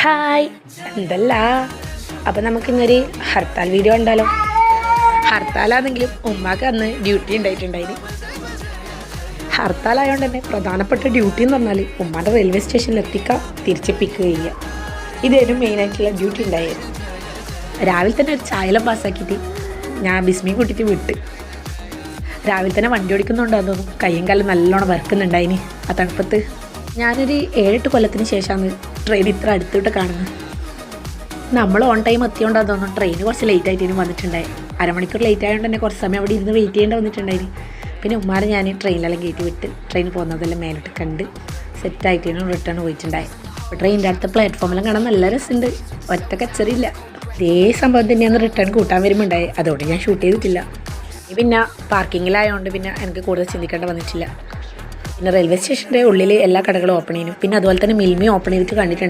Hi, എന്തല്ല. അപ്പം നമുക്കിന്നൊരു ഹർത്താൽ വീഡിയോ ഉണ്ടല്ലോ. ഹർത്താലാണെങ്കിലും ഉമ്മാക്ക് അന്ന് ഡ്യൂട്ടി ഉണ്ടായിട്ടുണ്ടായിന്. ഹർത്താലായതുകൊണ്ട് തന്നെ പ്രധാനപ്പെട്ട ഡ്യൂട്ടി എന്ന് പറഞ്ഞാൽ ഉമ്മാൻ്റെ റെയിൽവേ സ്റ്റേഷനിൽ എത്തിക്കുക, തിരിച്ച് പിക്ക് ചെയ്യുക. ഇതൊരു മെയിനായിട്ടുള്ള ഡ്യൂട്ടി ഉണ്ടായിരുന്നു. രാവിലെ തന്നെ ഒരു ചായലം പാസ്സാക്കിയിട്ട് ഞാൻ ബിസ്മിയും കൂട്ടിയിട്ട് വിട്ട്. രാവിലെ തന്നെ വണ്ടി ഓടിക്കുന്നുണ്ടാന്ന് തോന്നുന്നു. കയ്യും കാലം നല്ലോണം വരക്കുന്നുണ്ടായിന് ആ തണുപ്പത്ത്. ഞാനൊരു 7-8 കൊല്ലത്തിന് ശേഷമാണ് ട്രെയിൻ ഇത്ര അടുത്തിട്ട് കാണുന്നത്. നമ്മൾ ഓൺ ടൈം എത്തിയോണ്ടാന്ന് തോന്നുന്നു ട്രെയിൻ കുറച്ച് ലേറ്റ് ആയിട്ട് വന്നിട്ടുണ്ടായി. അരമണിക്കൂർ ലേറ്റ് ആയതുകൊണ്ട് തന്നെ കുറച്ച് സമയം അവിടെ ഇരുന്ന് വെയിറ്റ് ചെയ്യേണ്ടി വന്നിട്ടുണ്ടായിന്. പിന്നെ ഉമ്മാരെ ഞാൻ ട്രെയിനിലെല്ലാം കയറ്റി വിട്ട് ട്രെയിൻ പോകുന്നതെല്ലാം മേലിട്ട് കണ്ട് സെറ്റായിട്ടാണ് റിട്ടേൺ പോയിട്ടുണ്ടായി. അപ്പോൾ ട്രെയിനിൻ്റെ അടുത്ത പ്ലാറ്റ്ഫോമിലും കാണാൻ നല്ല രസമുണ്ട്. ഒറ്റ കച്ചറിയില്ല. ഇതേ സംഭവം തന്നെയാണ് റിട്ടേൺ കൂട്ടാൻ വരുമ്പോൾ ഉണ്ടായി. അതുകൊണ്ട് ഞാൻ ഷൂട്ട് ചെയ്തിട്ടില്ല. പിന്നെ പാർക്കിങ്ങിലായതുകൊണ്ട് പിന്നെ എനിക്ക് കൂടുതൽ ചിന്തിക്കേണ്ടി വന്നിട്ടില്ല. പിന്നെ റെയിൽവേ സ്റ്റേഷൻ്റെ ഉള്ളിൽ എല്ലാ കടകളും ഓപ്പൺ ചെയ്യുന്നു. പിന്നെ അതുപോലെ തന്നെ മിൽമി ഓപ്പൺ ചെയ്തിട്ട് കണ്ടിട്ടുണ്ട്.